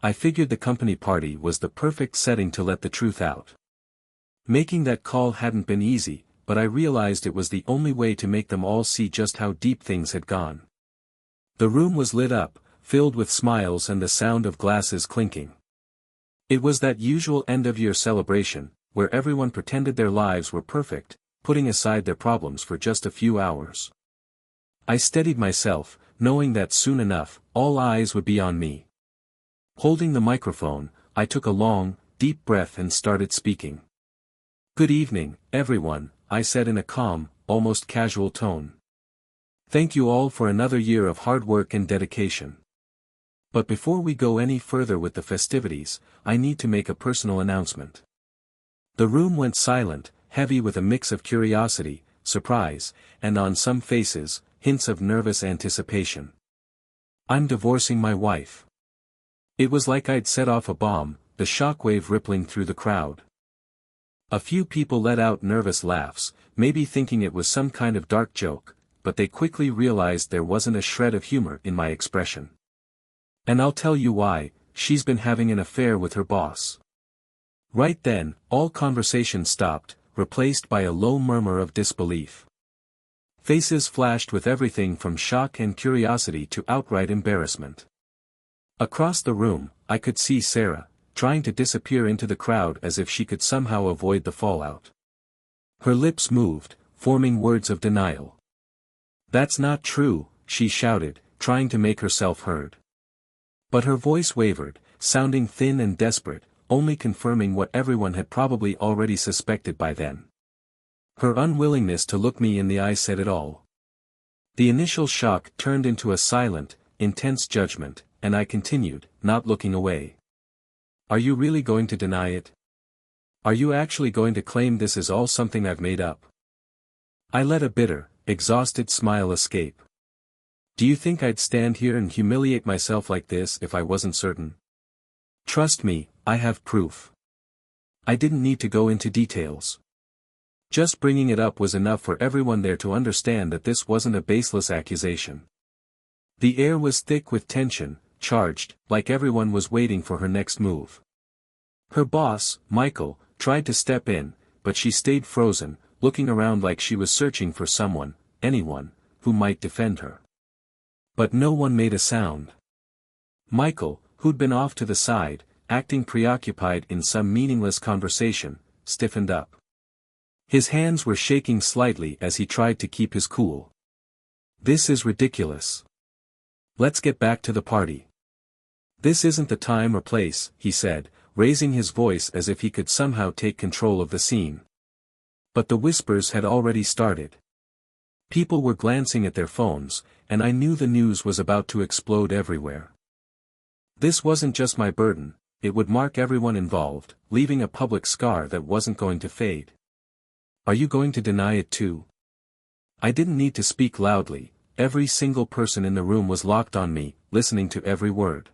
I figured the company party was the perfect setting to let the truth out. Making that call hadn't been easy, but I realized it was the only way to make them all see just how deep things had gone. The room was lit up, filled with smiles and the sound of glasses clinking. It was that usual end-of-year celebration, where everyone pretended their lives were perfect, putting aside their problems for just a few hours. I steadied myself, knowing that soon enough, all eyes would be on me. Holding the microphone, I took a long, deep breath and started speaking. "Good evening, everyone," I said in a calm, almost casual tone. "Thank you all for another year of hard work and dedication. But before we go any further with the festivities, I need to make a personal announcement." The room went silent, heavy with a mix of curiosity, surprise, and on some faces, hints of nervous anticipation. "I'm divorcing my wife." It was like I'd set off a bomb, the shockwave rippling through the crowd. A few people let out nervous laughs, maybe thinking it was some kind of dark joke, but they quickly realized there wasn't a shred of humor in my expression. "And I'll tell you why, she's been having an affair with her boss." Right then, all conversation stopped, replaced by a low murmur of disbelief. Faces flashed with everything from shock and curiosity to outright embarrassment. Across the room, I could see Sarah, trying to disappear into the crowd as if she could somehow avoid the fallout. Her lips moved, forming words of denial. "That's not true," she shouted, trying to make herself heard. But her voice wavered, sounding thin and desperate, only confirming what everyone had probably already suspected by then. Her unwillingness to look me in the eye said it all. The initial shock turned into a silent, intense judgment, and I continued, not looking away. "Are you really going to deny it? Are you actually going to claim this is all something I've made up?" I let a bitter, exhausted smile escape. "Do you think I'd stand here and humiliate myself like this if I wasn't certain? Trust me, I have proof." I didn't need to go into details. Just bringing it up was enough for everyone there to understand that this wasn't a baseless accusation. The air was thick with tension, charged, like everyone was waiting for her next move. Her boss, Michael, tried to step in, but she stayed frozen, looking around like she was searching for someone, anyone, who might defend her. But no one made a sound. Michael, who'd been off to the side, acting preoccupied in some meaningless conversation, stiffened up. His hands were shaking slightly as he tried to keep his cool. "This is ridiculous. Let's get back to the party." "This isn't the time or place," he said, raising his voice as if he could somehow take control of the scene. But the whispers had already started. People were glancing at their phones, and I knew the news was about to explode everywhere. This wasn't just my burden, it would mark everyone involved, leaving a public scar that wasn't going to fade. "Are you going to deny it too?" I didn't need to speak loudly, every single person in the room was locked on me, listening to every word.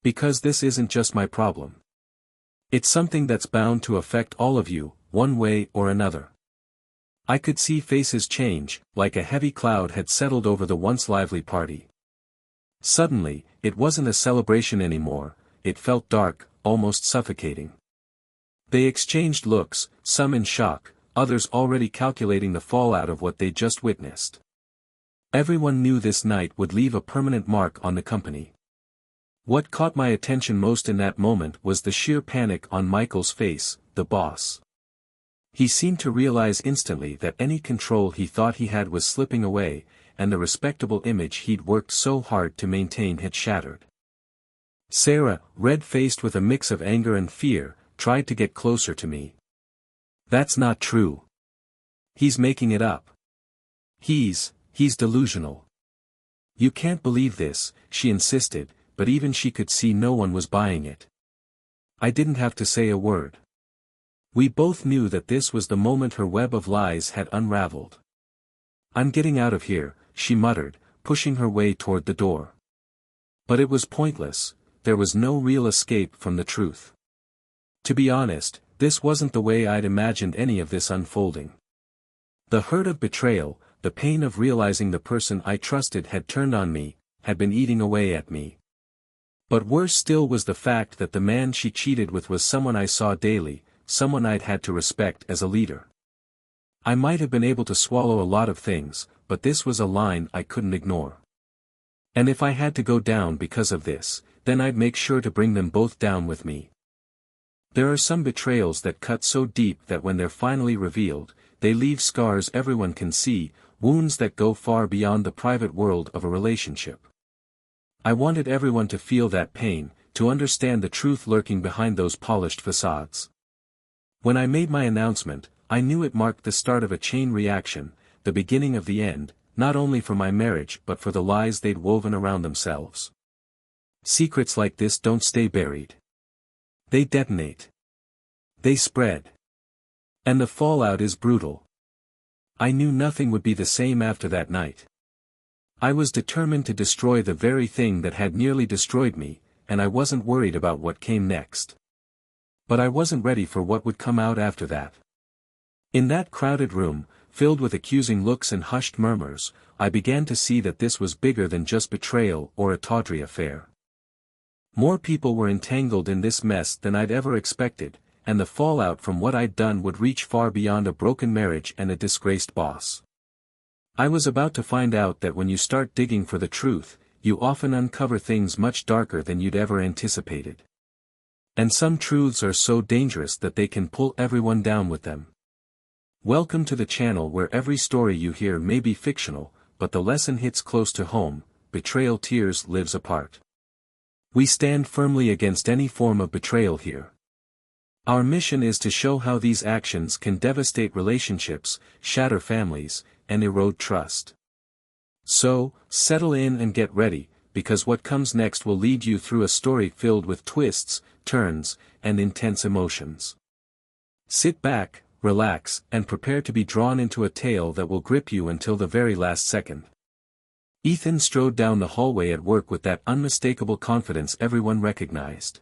"Because this isn't just my problem. It's something that's bound to affect all of you, one way or another." I could see faces change, like a heavy cloud had settled over the once lively party. Suddenly, it wasn't a celebration anymore, it felt dark, almost suffocating. They exchanged looks, some in shock, others already calculating the fallout of what they just witnessed. Everyone knew this night would leave a permanent mark on the company. What caught my attention most in that moment was the sheer panic on Michael's face, the boss. He seemed to realize instantly that any control he thought he had was slipping away, and the respectable image he'd worked so hard to maintain had shattered. Sarah, red-faced with a mix of anger and fear, tried to get closer to me. "That's not true. He's making it up. He's delusional. You can't believe this," she insisted, but even she could see no one was buying it. I didn't have to say a word. We both knew that this was the moment her web of lies had unraveled. "I'm getting out of here," she muttered, pushing her way toward the door. But it was pointless, there was no real escape from the truth. To be honest, this wasn't the way I'd imagined any of this unfolding. The hurt of betrayal, the pain of realizing the person I trusted had turned on me, had been eating away at me. But worse still was the fact that the man she cheated with was someone I saw daily, someone I'd had to respect as a leader. I might have been able to swallow a lot of things, but this was a line I couldn't ignore. And if I had to go down because of this, then I'd make sure to bring them both down with me. There are some betrayals that cut so deep that when they're finally revealed, they leave scars everyone can see, wounds that go far beyond the private world of a relationship. I wanted everyone to feel that pain, to understand the truth lurking behind those polished facades. When I made my announcement, I knew it marked the start of a chain reaction, the beginning of the end, not only for my marriage but for the lies they'd woven around themselves. Secrets like this don't stay buried. They detonate. They spread. And the fallout is brutal. I knew nothing would be the same after that night. I was determined to destroy the very thing that had nearly destroyed me, and I wasn't worried about what came next. But I wasn't ready for what would come out after that. In that crowded room, filled with accusing looks and hushed murmurs, I began to see that this was bigger than just betrayal or a tawdry affair. More people were entangled in this mess than I'd ever expected, and the fallout from what I'd done would reach far beyond a broken marriage and a disgraced boss. I was about to find out that when you start digging for the truth, you often uncover things much darker than you'd ever anticipated. And some truths are so dangerous that they can pull everyone down with them. Welcome to the channel where every story you hear may be fictional, but the lesson hits close to home. Betrayal tears lives apart. We stand firmly against any form of betrayal here. Our mission is to show how these actions can devastate relationships, shatter families, and erode trust. So, settle in and get ready, because what comes next will lead you through a story filled with twists, turns, and intense emotions. Sit back, relax, and prepare to be drawn into a tale that will grip you until the very last second. Ethan strode down the hallway at work with that unmistakable confidence everyone recognized.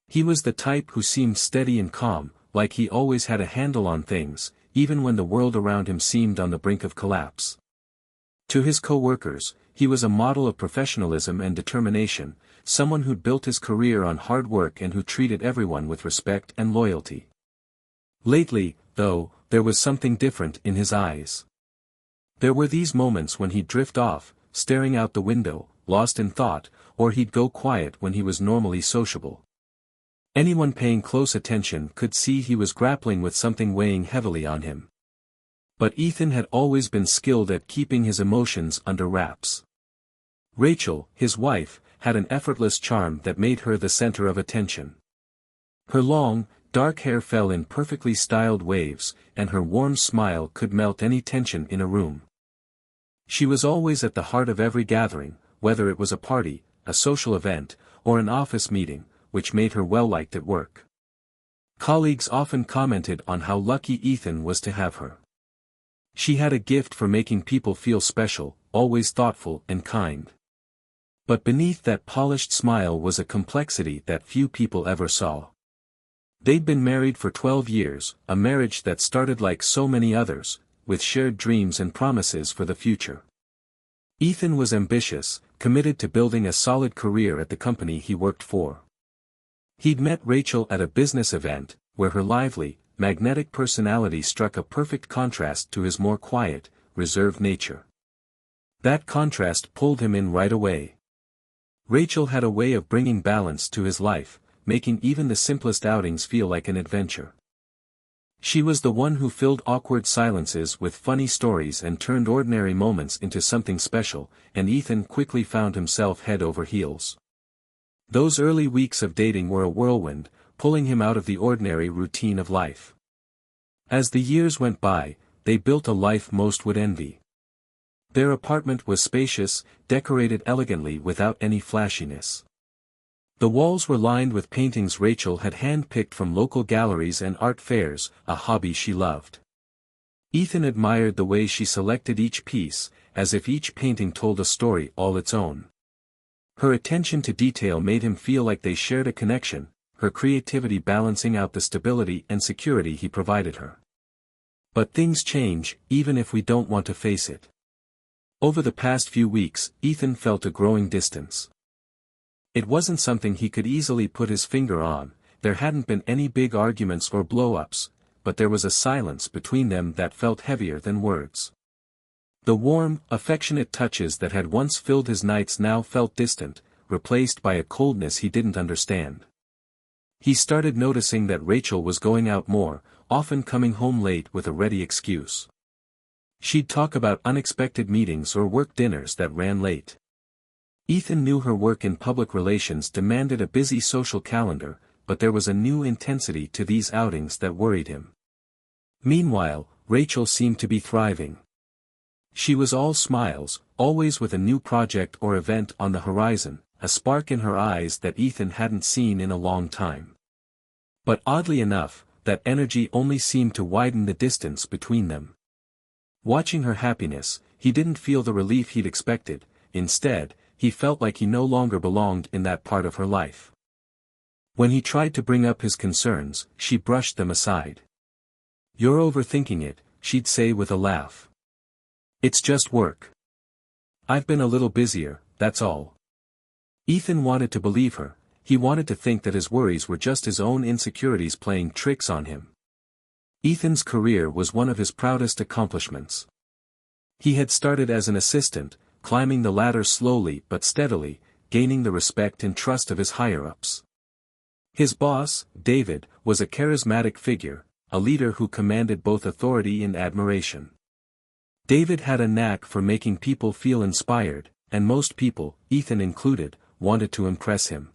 He was the type who seemed steady and calm, like he always had a handle on things, even when the world around him seemed on the brink of collapse. To his co-workers, he was a model of professionalism and determination, someone who'd built his career on hard work and who treated everyone with respect and loyalty. Lately, though, there was something different in his eyes. There were these moments when he'd drift off, staring out the window, lost in thought, or he'd go quiet when he was normally sociable. Anyone paying close attention could see he was grappling with something weighing heavily on him. But Ethan had always been skilled at keeping his emotions under wraps. Rachel, his wife, had an effortless charm that made her the center of attention. Her long, dark hair fell in perfectly styled waves, and her warm smile could melt any tension in a room. She was always at the heart of every gathering, whether it was a party, a social event, or an office meeting, which made her well-liked at work. Colleagues often commented on how lucky Ethan was to have her. She had a gift for making people feel special, always thoughtful and kind. But beneath that polished smile was a complexity that few people ever saw. They'd been married for 12 years, a marriage that started like so many others, with shared dreams and promises for the future. Ethan was ambitious, committed to building a solid career at the company he worked for. He'd met Rachel at a business event, where her lively, magnetic personality struck a perfect contrast to his more quiet, reserved nature. That contrast pulled him in right away. Rachel had a way of bringing balance to his life, making even the simplest outings feel like an adventure. She was the one who filled awkward silences with funny stories and turned ordinary moments into something special, and Ethan quickly found himself head over heels. Those early weeks of dating were a whirlwind, pulling him out of the ordinary routine of life. As the years went by, they built a life most would envy. Their apartment was spacious, decorated elegantly without any flashiness. The walls were lined with paintings Rachel had hand-picked from local galleries and art fairs, a hobby she loved. Ethan admired the way she selected each piece, as if each painting told a story all its own. Her attention to detail made him feel like they shared a connection, her creativity balancing out the stability and security he provided her. But things change, even if we don't want to face it. Over the past few weeks, Ethan felt a growing distance. It wasn't something he could easily put his finger on, there hadn't been any big arguments or blow-ups, but there was a silence between them that felt heavier than words. The warm, affectionate touches that had once filled his nights now felt distant, replaced by a coldness he didn't understand. He started noticing that Rachel was going out more, often coming home late with a ready excuse. She'd talk about unexpected meetings or work dinners that ran late. Ethan knew her work in public relations demanded a busy social calendar, but there was a new intensity to these outings that worried him. Meanwhile, Rachel seemed to be thriving. She was all smiles, always with a new project or event on the horizon, a spark in her eyes that Ethan hadn't seen in a long time. But oddly enough, that energy only seemed to widen the distance between them. Watching her happiness, he didn't feel the relief he'd expected, instead, he felt like he no longer belonged in that part of her life. When he tried to bring up his concerns, she brushed them aside. "You're overthinking it," she'd say with a laugh. "It's just work. I've been a little busier, that's all." Ethan wanted to believe her, he wanted to think that his worries were just his own insecurities playing tricks on him. Ethan's career was one of his proudest accomplishments. He had started as an assistant, climbing the ladder slowly but steadily, gaining the respect and trust of his higher-ups. His boss, David, was a charismatic figure, a leader who commanded both authority and admiration. David had a knack for making people feel inspired, and most people, Ethan included, wanted to impress him.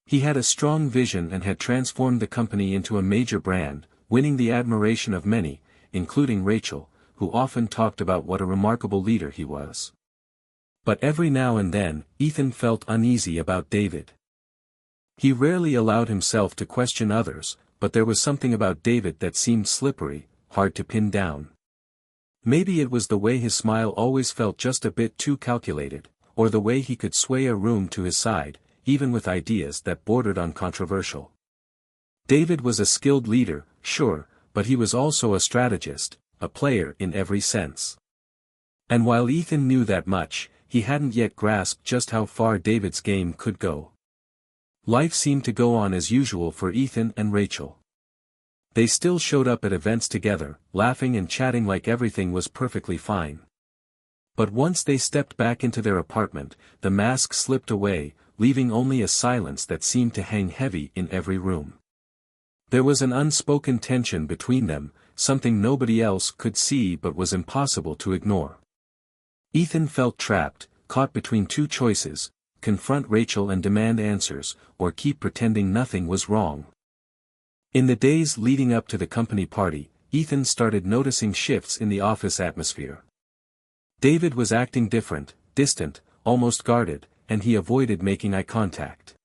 He had a strong vision and had transformed the company into a major brand, winning the admiration of many, including Rachel, who often talked about what a remarkable leader he was. But every now and then, Ethan felt uneasy about David. He rarely allowed himself to question others, but there was something about David that seemed slippery, hard to pin down. Maybe it was the way his smile always felt just a bit too calculated, or the way he could sway a room to his side, even with ideas that bordered on controversial. David was a skilled leader, sure, but he was also a strategist, a player in every sense. And while Ethan knew that much, he hadn't yet grasped just how far David's game could go. Life seemed to go on as usual for Ethan and Rachel. They still showed up at events together, laughing and chatting like everything was perfectly fine. But once they stepped back into their apartment, the mask slipped away, leaving only a silence that seemed to hang heavy in every room. There was an unspoken tension between them, something nobody else could see but was impossible to ignore. Ethan felt trapped, caught between two choices: confront Rachel and demand answers, or keep pretending nothing was wrong. In the days leading up to the company party, Ethan started noticing shifts in the office atmosphere. David was acting different, distant, almost guarded, and he avoided making eye contact.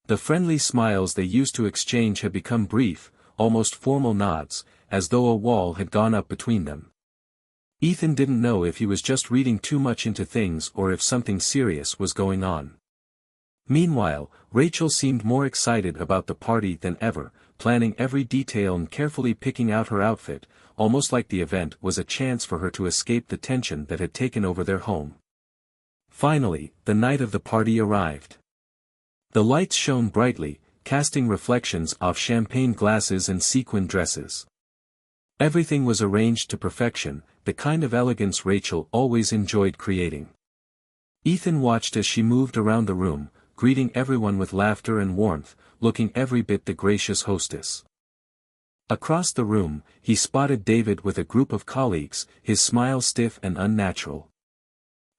The friendly smiles they used to exchange had become brief, almost formal nods, as though a wall had gone up between them. Ethan didn't know if he was just reading too much into things or if something serious was going on. Meanwhile, Rachel seemed more excited about the party than ever, planning every detail and carefully picking out her outfit, almost like the event was a chance for her to escape the tension that had taken over their home. Finally, the night of the party arrived. The lights shone brightly, casting reflections off champagne glasses and sequin dresses. Everything was arranged to perfection, the kind of elegance Rachel always enjoyed creating. Ethan watched as she moved around the room, greeting everyone with laughter and warmth, looking every bit the gracious hostess. Across the room, he spotted David with a group of colleagues, his smile stiff and unnatural.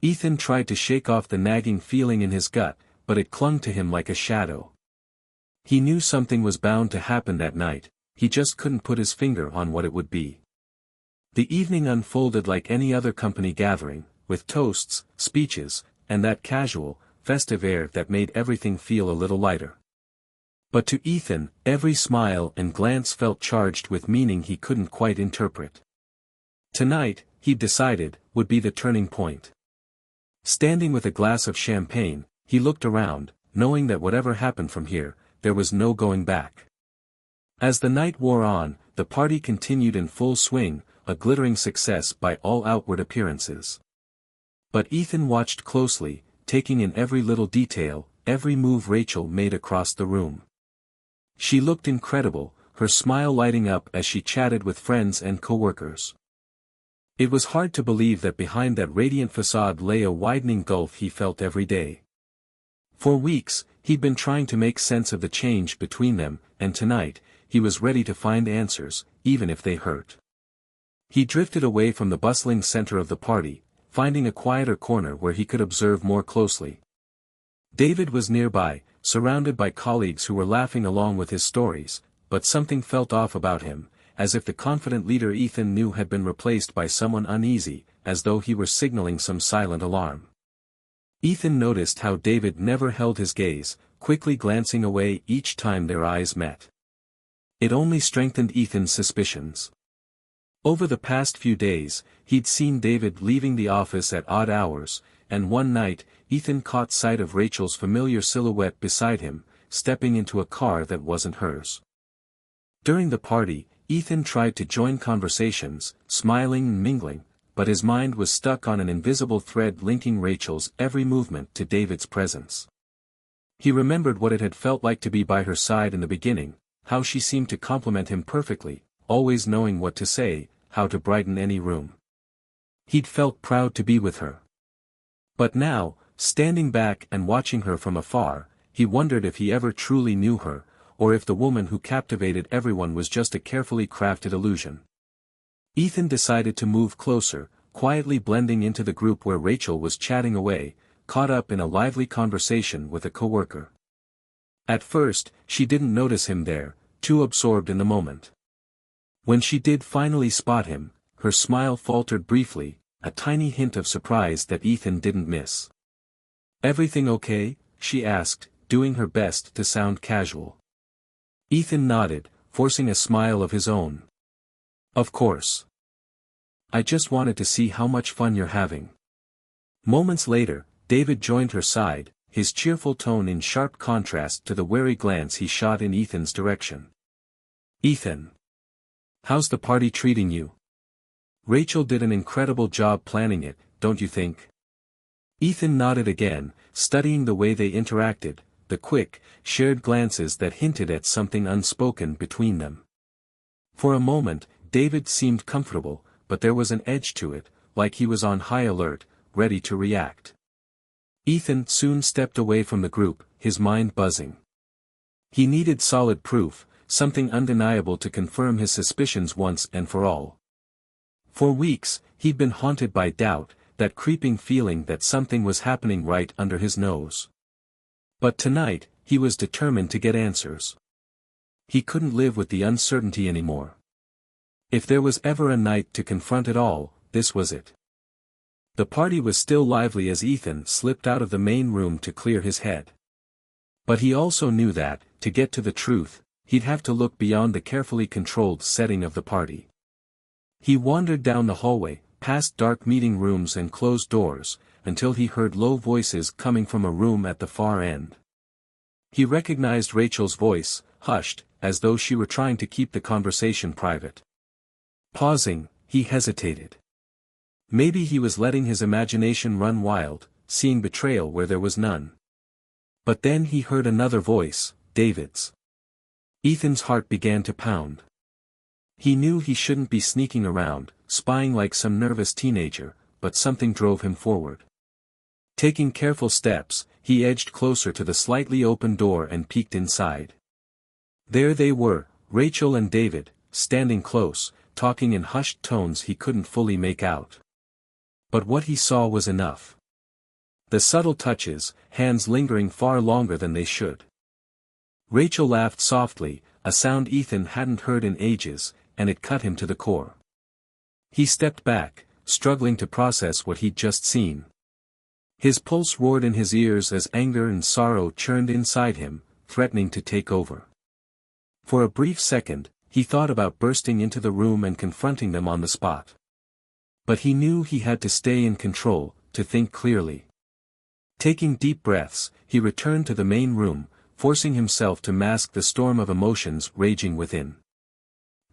Ethan tried to shake off the nagging feeling in his gut, but it clung to him like a shadow. He knew something was bound to happen that night, he just couldn't put his finger on what it would be. The evening unfolded like any other company gathering, with toasts, speeches, and that casual, festive air that made everything feel a little lighter. But to Ethan, every smile and glance felt charged with meaning he couldn't quite interpret. Tonight, he'd decided, would be the turning point. Standing with a glass of champagne, he looked around, knowing that whatever happened from here, there was no going back. As the night wore on, the party continued in full swing, a glittering success by all outward appearances. But Ethan watched closely, taking in every little detail, every move Rachel made across the room. She looked incredible, her smile lighting up as she chatted with friends and coworkers. It was hard to believe that behind that radiant facade lay a widening gulf he felt every day. For weeks, he'd been trying to make sense of the change between them, and tonight, he was ready to find answers, even if they hurt. He drifted away from the bustling center of the party, finding a quieter corner where he could observe more closely. David was nearby, surrounded by colleagues who were laughing along with his stories, but something felt off about him, as if the confident leader Ethan knew had been replaced by someone uneasy, as though he were signaling some silent alarm. Ethan noticed how David never held his gaze, quickly glancing away each time their eyes met. It only strengthened Ethan's suspicions. Over the past few days, he'd seen David leaving the office at odd hours, and one night, Ethan caught sight of Rachel's familiar silhouette beside him, stepping into a car that wasn't hers. During the party, Ethan tried to join conversations, smiling and mingling, but his mind was stuck on an invisible thread linking Rachel's every movement to David's presence. He remembered what it had felt like to be by her side in the beginning, how she seemed to complement him perfectly, always knowing what to say, how to brighten any room. He'd felt proud to be with her. But now, standing back and watching her from afar, he wondered if he ever truly knew her, or if the woman who captivated everyone was just a carefully crafted illusion. Ethan decided to move closer, quietly blending into the group where Rachel was chatting away, caught up in a lively conversation with a coworker. At first, she didn't notice him there, too absorbed in the moment. When she did finally spot him, her smile faltered briefly, a tiny hint of surprise that Ethan didn't miss. "Everything okay?" she asked, doing her best to sound casual. Ethan nodded, forcing a smile of his own. "Of course. I just wanted to see how much fun you're having." Moments later, David joined her side, his cheerful tone in sharp contrast to the wary glance he shot in Ethan's direction. "Ethan. How's the party treating you? Rachel did an incredible job planning it, don't you think?" Ethan nodded again, studying the way they interacted, the quick, shared glances that hinted at something unspoken between them. For a moment, David seemed comfortable, but there was an edge to it, like he was on high alert, ready to react. Ethan soon stepped away from the group, his mind buzzing. He needed solid proof, something undeniable to confirm his suspicions once and for all. For weeks, he'd been haunted by doubt, that creeping feeling that something was happening right under his nose. But tonight, he was determined to get answers. He couldn't live with the uncertainty anymore. If there was ever a night to confront it all, this was it. The party was still lively as Ethan slipped out of the main room to clear his head. But he also knew that, to get to the truth, he'd have to look beyond the carefully controlled setting of the party. He wandered down the hallway, past dark meeting rooms and closed doors, until he heard low voices coming from a room at the far end. He recognized Rachel's voice, hushed, as though she were trying to keep the conversation private. Pausing, he hesitated. Maybe he was letting his imagination run wild, seeing betrayal where there was none. But then he heard another voice, David's. Ethan's heart began to pound. He knew he shouldn't be sneaking around, spying like some nervous teenager, but something drove him forward. Taking careful steps, he edged closer to the slightly open door and peeked inside. There they were, Rachel and David, standing close, talking in hushed tones he couldn't fully make out. But what he saw was enough. The subtle touches, hands lingering far longer than they should. Rachel laughed softly, a sound Ethan hadn't heard in ages, and it cut him to the core. He stepped back, struggling to process what he'd just seen. His pulse roared in his ears as anger and sorrow churned inside him, threatening to take over. For a brief second, he thought about bursting into the room and confronting them on the spot. But he knew he had to stay in control, to think clearly. Taking deep breaths, he returned to the main room, forcing himself to mask the storm of emotions raging within.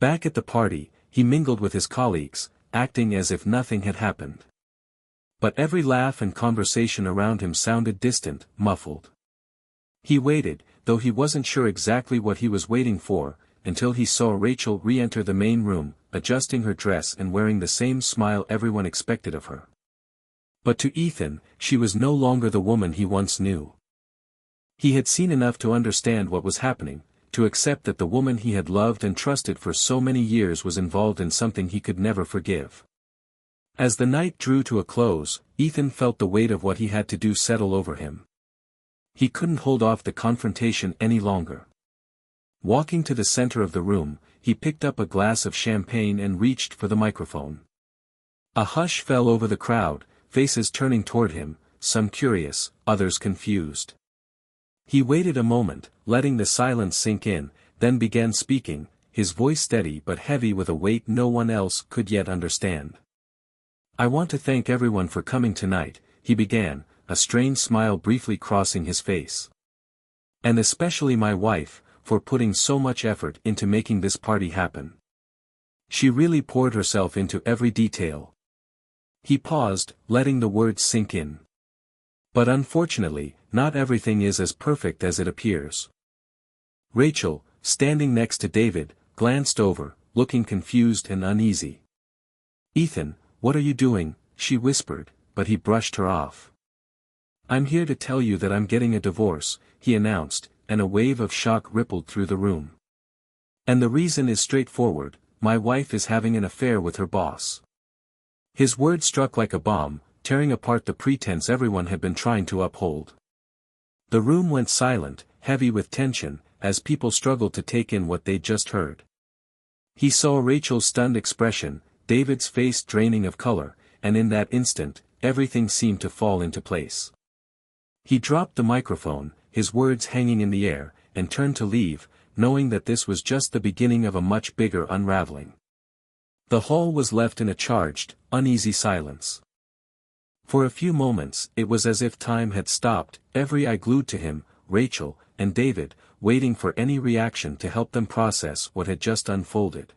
Back at the party, he mingled with his colleagues, acting as if nothing had happened. But every laugh and conversation around him sounded distant, muffled. He waited, though he wasn't sure exactly what he was waiting for, until he saw Rachel re-enter the main room, adjusting her dress and wearing the same smile everyone expected of her. But to Ethan, she was no longer the woman he once knew. He had seen enough to understand what was happening, to accept that the woman he had loved and trusted for so many years was involved in something he could never forgive. As the night drew to a close, Ethan felt the weight of what he had to do settle over him. He couldn't hold off the confrontation any longer. Walking to the center of the room, he picked up a glass of champagne and reached for the microphone. A hush fell over the crowd, faces turning toward him, some curious, others confused. He waited a moment, letting the silence sink in, then began speaking, his voice steady but heavy with a weight no one else could yet understand. "I want to thank everyone for coming tonight," he began, a strange smile briefly crossing his face. "And especially my wife, for putting so much effort into making this party happen. She really poured herself into every detail." He paused, letting the words sink in. "But unfortunately, not everything is as perfect as it appears." Rachel, standing next to David, glanced over, looking confused and uneasy. "Ethan, what are you doing?" she whispered, but he brushed her off. "I'm here to tell you that I'm getting a divorce," he announced, and a wave of shock rippled through the room. "And the reason is straightforward, my wife is having an affair with her boss." His words struck like a bomb, tearing apart the pretense everyone had been trying to uphold. The room went silent, heavy with tension, as people struggled to take in what they'd just heard. He saw Rachel's stunned expression, David's face draining of color, and in that instant, everything seemed to fall into place. He dropped the microphone, his words hanging in the air, and turned to leave, knowing that this was just the beginning of a much bigger unraveling. The hall was left in a charged, uneasy silence. For a few moments, it was as if time had stopped, every eye glued to him, Rachel, and David, waiting for any reaction to help them process what had just unfolded.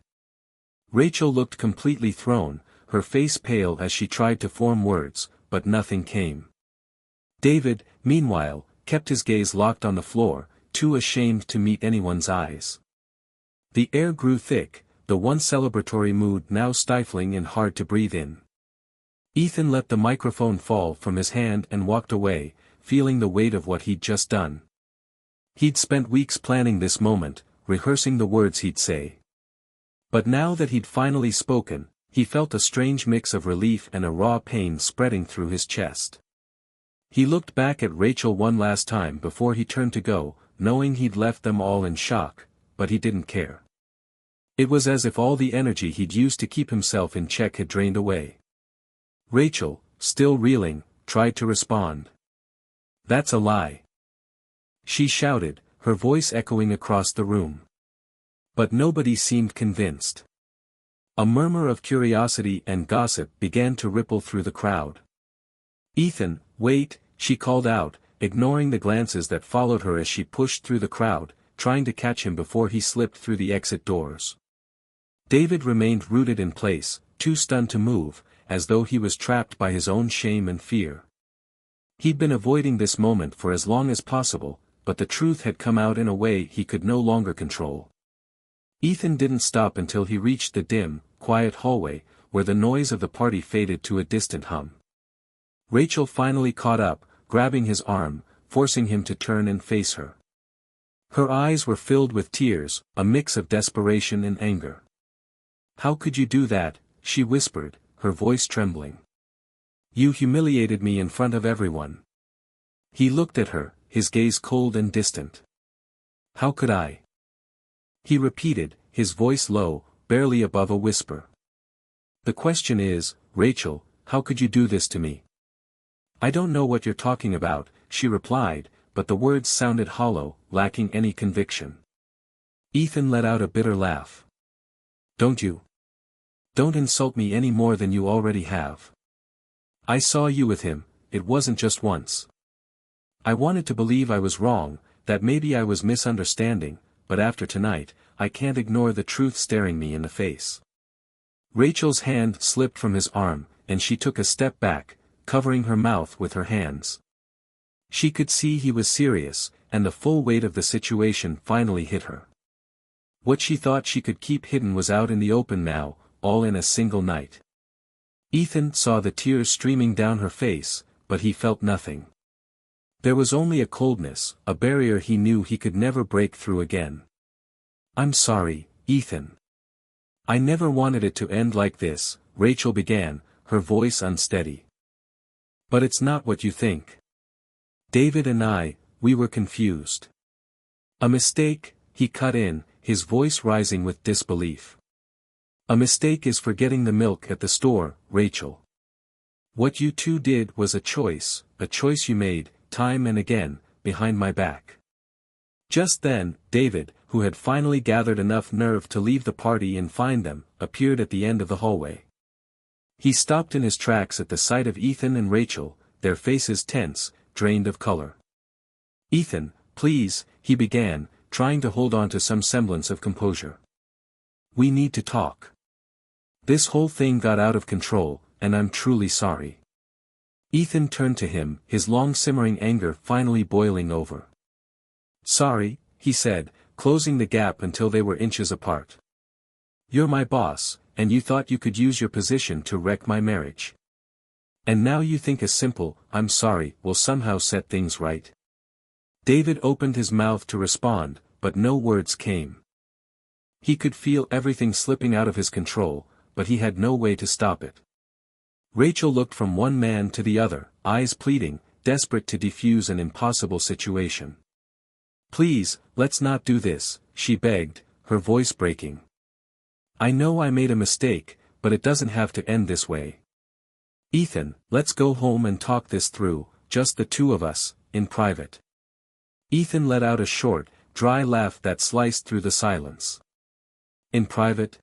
Rachel looked completely thrown, her face pale as she tried to form words, but nothing came. David, meanwhile, kept his gaze locked on the floor, too ashamed to meet anyone's eyes. The air grew thick, the once celebratory mood now stifling and hard to breathe in. Ethan let the microphone fall from his hand and walked away, feeling the weight of what he'd just done. He'd spent weeks planning this moment, rehearsing the words he'd say. But now that he'd finally spoken, he felt a strange mix of relief and a raw pain spreading through his chest. He looked back at Rachel one last time before he turned to go, knowing he'd left them all in shock, but he didn't care. It was as if all the energy he'd used to keep himself in check had drained away. Rachel, still reeling, tried to respond. "That's a lie," she shouted, her voice echoing across the room. But nobody seemed convinced. A murmur of curiosity and gossip began to ripple through the crowd. "Ethan, wait," she called out, ignoring the glances that followed her as she pushed through the crowd, trying to catch him before he slipped through the exit doors. David remained rooted in place, too stunned to move, as though he was trapped by his own shame and fear. He'd been avoiding this moment for as long as possible, but the truth had come out in a way he could no longer control. Ethan didn't stop until he reached the dim, quiet hallway, where the noise of the party faded to a distant hum. Rachel finally caught up, grabbing his arm, forcing him to turn and face her. Her eyes were filled with tears, a mix of desperation and anger. "How could you do that?" she whispered, her voice trembling. "You humiliated me in front of everyone." He looked at her, his gaze cold and distant. "How could I?" he repeated, his voice low, barely above a whisper. "The question is, Rachel, how could you do this to me?" "I don't know what you're talking about," she replied, but the words sounded hollow, lacking any conviction. Ethan let out a bitter laugh. "Don't you? Don't insult me any more than you already have. I saw you with him, it wasn't just once. I wanted to believe I was wrong, that maybe I was misunderstanding, but after tonight, I can't ignore the truth staring me in the face." Rachel's hand slipped from his arm, and she took a step back, covering her mouth with her hands. She could see he was serious, and the full weight of the situation finally hit her. What she thought she could keep hidden was out in the open now, all in a single night. Ethan saw the tears streaming down her face, but he felt nothing. There was only a coldness, a barrier he knew he could never break through again. "I'm sorry, Ethan. I never wanted it to end like this," Rachel began, her voice unsteady. "But it's not what you think. David and we were confused." "A mistake," he cut in, his voice rising with disbelief. "A mistake is forgetting the milk at the store, Rachel. What you two did was a choice you made, time and again, behind my back." Just then, David, who had finally gathered enough nerve to leave the party and find them, appeared at the end of the hallway. He stopped in his tracks at the sight of Ethan and Rachel, their faces tense, drained of color. "Ethan, please," he began, trying to hold on to some semblance of composure. "We need to talk. This whole thing got out of control, and I'm truly sorry." Ethan turned to him, his long-simmering anger finally boiling over. "Sorry," he said, closing the gap until they were inches apart. "You're my boss, and you thought you could use your position to wreck my marriage. And now you think a simple, 'I'm sorry,' will somehow set things right?" David opened his mouth to respond, but no words came. He could feel everything slipping out of his control, but he had no way to stop it. Rachel looked from one man to the other, eyes pleading, desperate to defuse an impossible situation. "Please, let's not do this," she begged, her voice breaking. "I know I made a mistake, but it doesn't have to end this way. Ethan, let's go home and talk this through, just the two of us, in private." Ethan let out a short, dry laugh that sliced through the silence. "In private?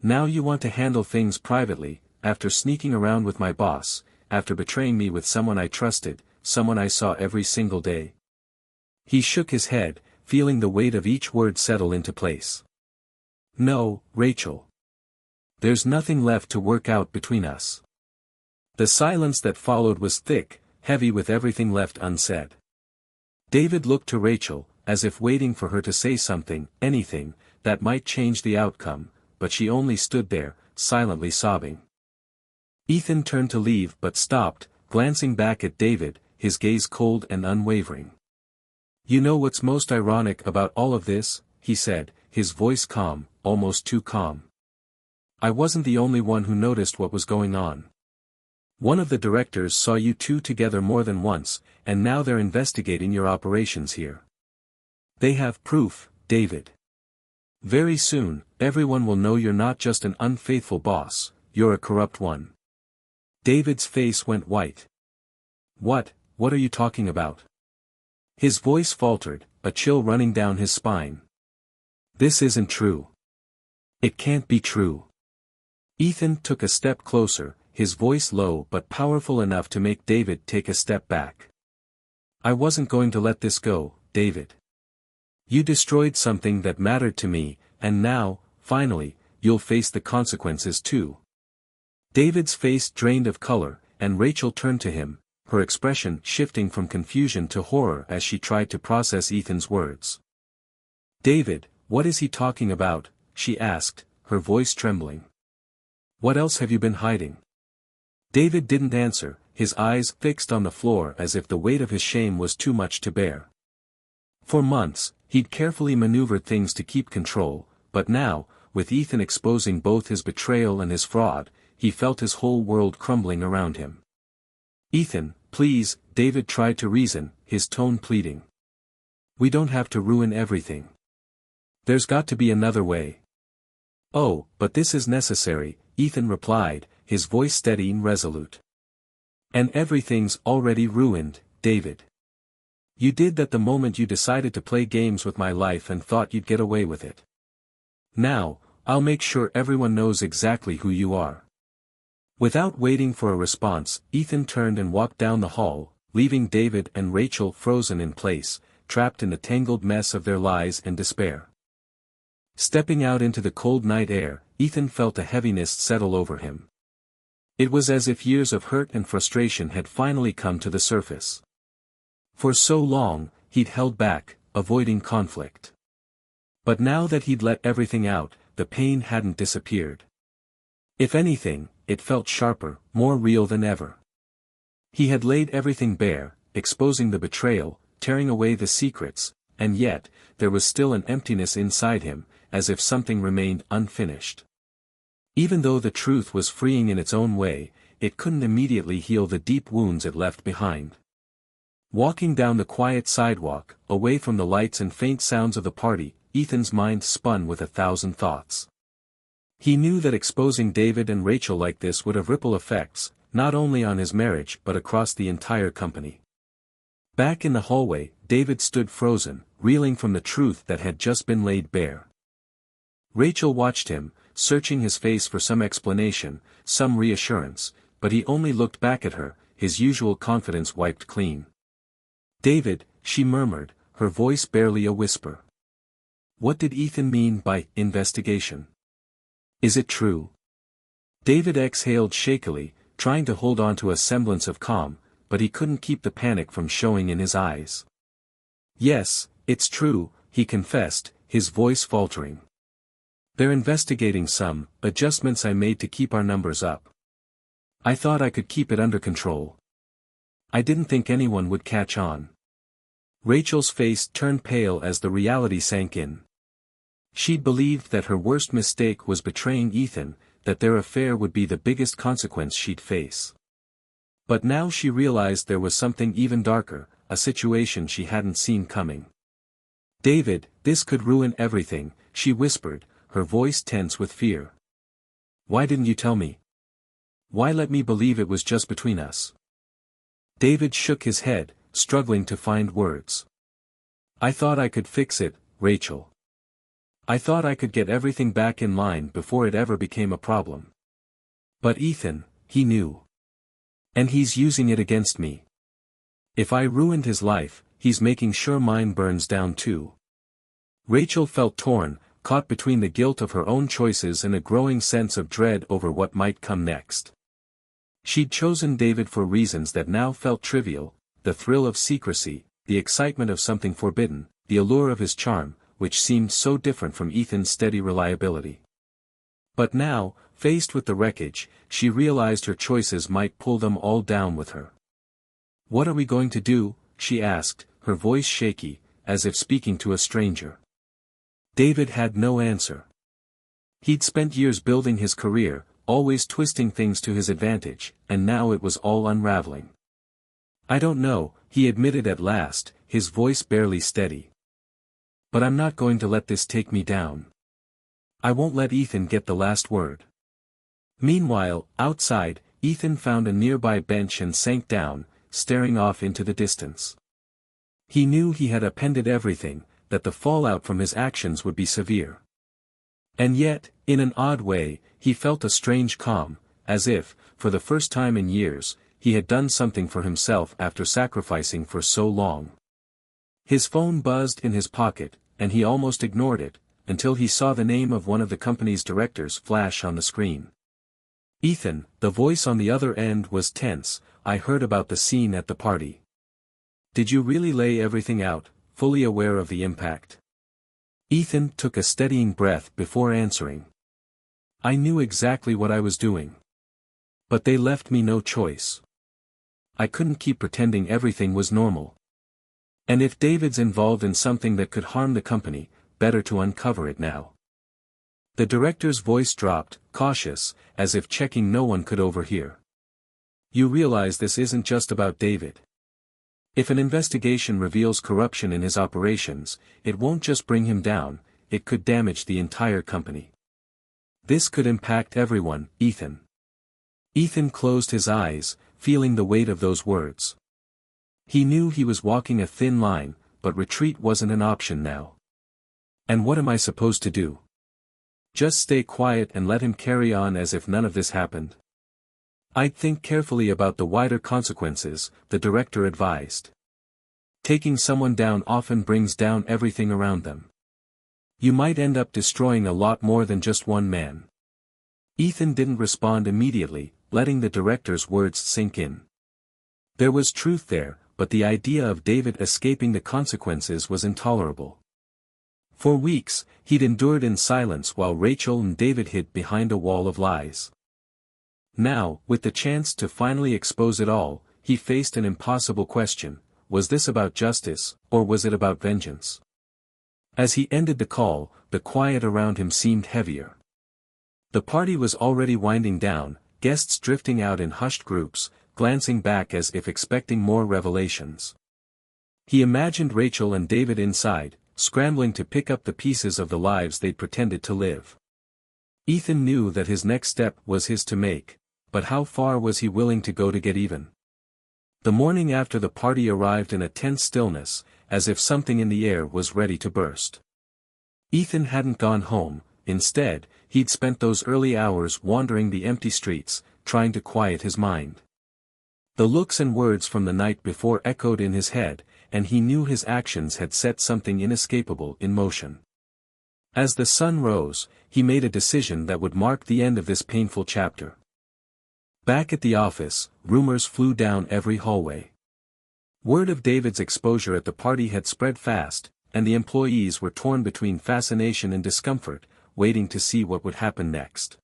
Now you want to handle things privately, after sneaking around with my boss, after betraying me with someone I trusted, someone I saw every single day?" He shook his head, feeling the weight of each word settle into place. "No, Rachel. There's nothing left to work out between us." The silence that followed was thick, heavy with everything left unsaid. David looked to Rachel, as if waiting for her to say something, anything, that might change the outcome, but she only stood there, silently sobbing. Ethan turned to leave but stopped, glancing back at David, his gaze cold and unwavering. "You know what's most ironic about all of this?" he said, his voice calm, almost too calm. "I wasn't the only one who noticed what was going on. One of the directors saw you two together more than once, and now they're investigating your operations here. They have proof, David. Very soon, everyone will know you're not just an unfaithful boss, you're a corrupt one." David's face went white. What are you talking about?" His voice faltered, a chill running down his spine. "This isn't true. It can't be true." Ethan took a step closer, his voice low but powerful enough to make David take a step back. "I wasn't going to let this go, David. You destroyed something that mattered to me, and now, finally, you'll face the consequences too." David's face drained of color, and Rachel turned to him, her expression shifting from confusion to horror as she tried to process Ethan's words. "David, what is he talking about?" she asked, her voice trembling. "What else have you been hiding?" David didn't answer, his eyes fixed on the floor as if the weight of his shame was too much to bear. For months, he'd carefully maneuvered things to keep control, but now, with Ethan exposing both his betrayal and his fraud, he felt his whole world crumbling around him. "Ethan, please," David tried to reason, his tone pleading. "We don't have to ruin everything. There's got to be another way." "Oh, but this is necessary," Ethan replied, his voice steady and resolute. "And everything's already ruined, David. You did that the moment you decided to play games with my life and thought you'd get away with it. Now, I'll make sure everyone knows exactly who you are." Without waiting for a response, Ethan turned and walked down the hall, leaving David and Rachel frozen in place, trapped in the tangled mess of their lies and despair. Stepping out into the cold night air, Ethan felt a heaviness settle over him. It was as if years of hurt and frustration had finally come to the surface. For so long, he'd held back, avoiding conflict. But now that he'd let everything out, the pain hadn't disappeared. If anything, it felt sharper, more real than ever. He had laid everything bare, exposing the betrayal, tearing away the secrets, and yet, there was still an emptiness inside him, as if something remained unfinished. Even though the truth was freeing in its own way, it couldn't immediately heal the deep wounds it left behind. Walking down the quiet sidewalk, away from the lights and faint sounds of the party, Ethan's mind spun with 1,000 thoughts. He knew that exposing David and Rachel like this would have ripple effects, not only on his marriage but across the entire company. Back in the hallway, David stood frozen, reeling from the truth that had just been laid bare. Rachel watched him, searching his face for some explanation, some reassurance, but he only looked back at her, his usual confidence wiped clean. "David," she murmured, her voice barely a whisper. What did Ethan mean by investigation? Is it true? David exhaled shakily, trying to hold on to a semblance of calm, but he couldn't keep the panic from showing in his eyes. "Yes, it's true," he confessed, his voice faltering. "They're investigating some adjustments I made to keep our numbers up. I thought I could keep it under control. I didn't think anyone would catch on." Rachel's face turned pale as the reality sank in. She'd believed that her worst mistake was betraying Ethan, that their affair would be the biggest consequence she'd face. But now she realized there was something even darker, a situation she hadn't seen coming. "David, this could ruin everything," she whispered, her voice tense with fear. "Why didn't you tell me? Why let me believe it was just between us?" David shook his head, struggling to find words. "I thought I could fix it, Rachel. I thought I could get everything back in line before it ever became a problem. But Ethan, he knew. And he's using it against me. If I ruined his life, he's making sure mine burns down too." Rachel felt torn, caught between the guilt of her own choices and a growing sense of dread over what might come next. She'd chosen David for reasons that now felt trivial, the thrill of secrecy, the excitement of something forbidden, the allure of his charm, which seemed so different from Ethan's steady reliability. But now, faced with the wreckage, she realized her choices might pull them all down with her. "What are we going to do?" she asked, her voice shaky, as if speaking to a stranger. David had no answer. He'd spent years building his career, always twisting things to his advantage, and now it was all unraveling. "I don't know," he admitted at last, his voice barely steady. "But I'm not going to let this take me down. I won't let Ethan get the last word." Meanwhile, outside, Ethan found a nearby bench and sank down, staring off into the distance. He knew he had upended everything, that the fallout from his actions would be severe. And yet, in an odd way, he felt a strange calm, as if, for the first time in years, he had done something for himself after sacrificing for so long. His phone buzzed in his pocket, and he almost ignored it, until he saw the name of one of the company's directors flash on the screen. "Ethan," the voice on the other end was tense, "I heard about the scene at the party. Did you really lay everything out, fully aware of the impact?" Ethan took a steadying breath before answering. "I knew exactly what I was doing. But they left me no choice. I couldn't keep pretending everything was normal. And if David's involved in something that could harm the company, better to uncover it now." The director's voice dropped, cautious, as if checking no one could overhear. "You realize this isn't just about David. If an investigation reveals corruption in his operations, it won't just bring him down, it could damage the entire company. This could impact everyone, Ethan." Ethan closed his eyes, feeling the weight of those words. He knew he was walking a thin line, but retreat wasn't an option now. "And what am I supposed to do? Just stay quiet and let him carry on as if none of this happened?" "I'd think carefully about the wider consequences," the director advised. "Taking someone down often brings down everything around them. You might end up destroying a lot more than just one man." Ethan didn't respond immediately, letting the director's words sink in. There was truth there, but the idea of David escaping the consequences was intolerable. For weeks, he'd endured in silence while Rachel and David hid behind a wall of lies. Now, with the chance to finally expose it all, he faced an impossible question: was this about justice, or was it about vengeance? As he ended the call, the quiet around him seemed heavier. The party was already winding down, guests drifting out in hushed groups, glancing back as if expecting more revelations. He imagined Rachel and David inside, scrambling to pick up the pieces of the lives they'd pretended to live. Ethan knew that his next step was his to make, but how far was he willing to go to get even? The morning after the party arrived in a tense stillness, as if something in the air was ready to burst. Ethan hadn't gone home. Instead, he'd spent those early hours wandering the empty streets, trying to quiet his mind. The looks and words from the night before echoed in his head, and he knew his actions had set something inescapable in motion. As the sun rose, he made a decision that would mark the end of this painful chapter. Back at the office, rumors flew down every hallway. Word of David's exposure at the party had spread fast, and the employees were torn between fascination and discomfort, waiting to see what would happen next.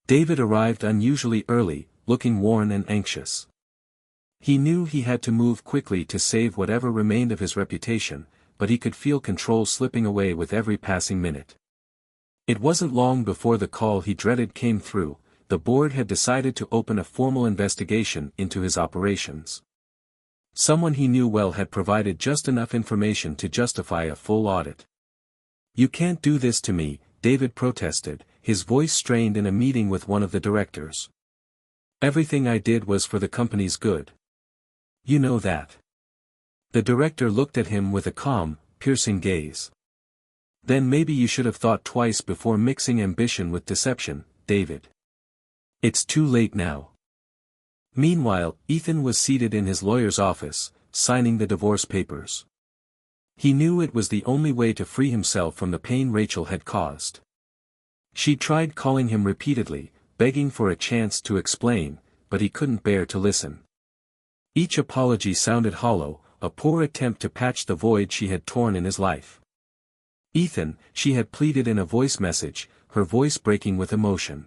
David arrived unusually early, looking worn and anxious. He knew he had to move quickly to save whatever remained of his reputation, but he could feel control slipping away with every passing minute. It wasn't long before the call he dreaded came through. The board had decided to open a formal investigation into his operations. Someone he knew well had provided just enough information to justify a full audit. "You can't do this to me," David protested, his voice strained in a meeting with one of the directors. "Everything I did was for the company's good. You know that." The director looked at him with a calm, piercing gaze. "Then maybe you should have thought twice before mixing ambition with deception, David. It's too late now." Meanwhile, Ethan was seated in his lawyer's office, signing the divorce papers. He knew it was the only way to free himself from the pain Rachel had caused. She tried calling him repeatedly, begging for a chance to explain, but he couldn't bear to listen. Each apology sounded hollow, a poor attempt to patch the void she had torn in his life. "Ethan," she had pleaded in a voice message, her voice breaking with emotion.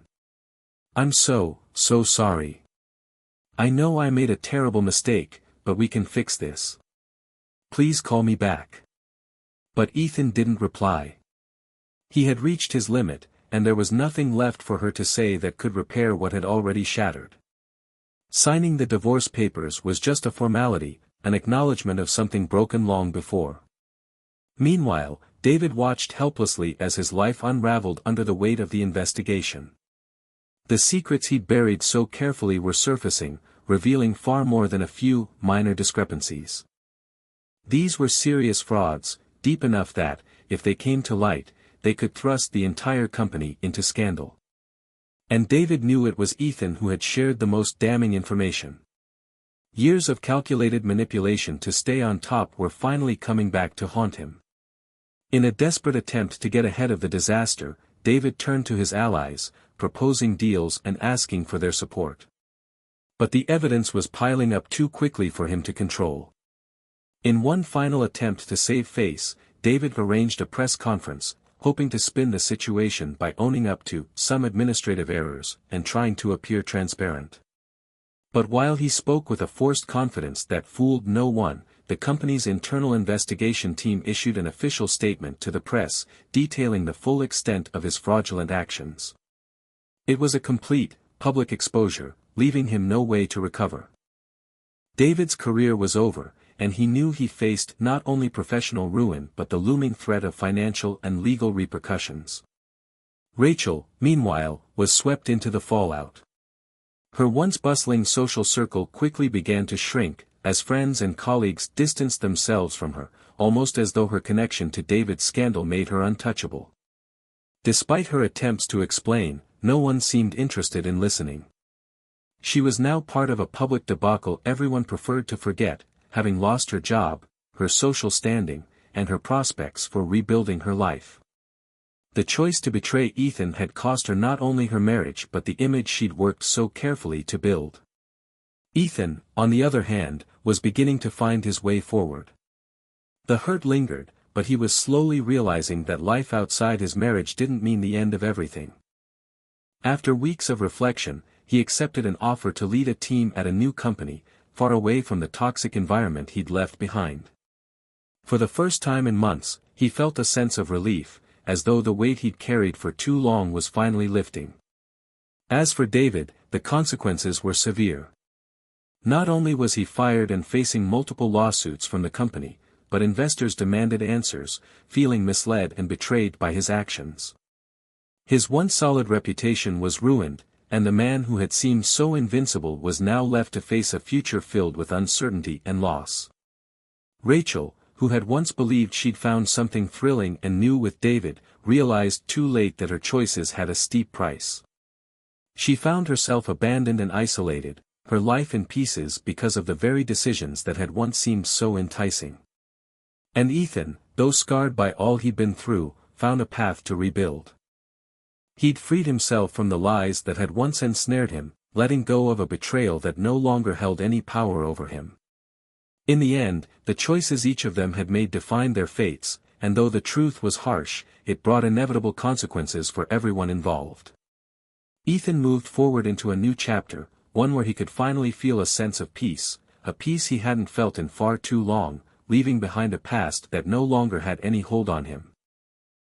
"I'm so sorry. I know I made a terrible mistake, but we can fix this. Please call me back." But Ethan didn't reply. He had reached his limit, and there was nothing left for her to say that could repair what had already shattered. Signing the divorce papers was just a formality, an acknowledgement of something broken long before. Meanwhile, David watched helplessly as his life unraveled under the weight of the investigation. The secrets he'd buried so carefully were surfacing, revealing far more than a few minor discrepancies. These were serious frauds, deep enough that, if they came to light, they could thrust the entire company into scandal. And David knew it was Ethan who had shared the most damning information. Years of calculated manipulation to stay on top were finally coming back to haunt him. In a desperate attempt to get ahead of the disaster, David turned to his allies, proposing deals and asking for their support. But the evidence was piling up too quickly for him to control. In one final attempt to save face, David arranged a press conference, hoping to spin the situation by owning up to some administrative errors and trying to appear transparent. But while he spoke with a forced confidence that fooled no one, the company's internal investigation team issued an official statement to the press, detailing the full extent of his fraudulent actions. It was a complete, public exposure, leaving him no way to recover. David's career was over, and he knew he faced not only professional ruin but the looming threat of financial and legal repercussions. Rachel, meanwhile, was swept into the fallout. Her once bustling social circle quickly began to shrink, as friends and colleagues distanced themselves from her, almost as though her connection to David's scandal made her untouchable. Despite her attempts to explain, no one seemed interested in listening. She was now part of a public debacle everyone preferred to forget, having lost her job, her social standing, and her prospects for rebuilding her life. The choice to betray Ethan had cost her not only her marriage but the image she'd worked so carefully to build. Ethan, on the other hand, was beginning to find his way forward. The hurt lingered, but he was slowly realizing that life outside his marriage didn't mean the end of everything. After weeks of reflection, he accepted an offer to lead a team at a new company, far away from the toxic environment he'd left behind. For the first time in months, he felt a sense of relief, as though the weight he'd carried for too long was finally lifting. As for David, the consequences were severe. Not only was he fired and facing multiple lawsuits from the company, but investors demanded answers, feeling misled and betrayed by his actions. His once solid reputation was ruined, and the man who had seemed so invincible was now left to face a future filled with uncertainty and loss. Rachel, who had once believed she'd found something thrilling and new with David, realized too late that her choices had a steep price. She found herself abandoned and isolated, her life in pieces because of the very decisions that had once seemed so enticing. And Ethan, though scarred by all he'd been through, found a path to rebuild. He'd freed himself from the lies that had once ensnared him, letting go of a betrayal that no longer held any power over him. In the end, the choices each of them had made defined their fates, and though the truth was harsh, it brought inevitable consequences for everyone involved. Ethan moved forward into a new chapter, one where he could finally feel a sense of peace, a peace he hadn't felt in far too long, leaving behind a past that no longer had any hold on him.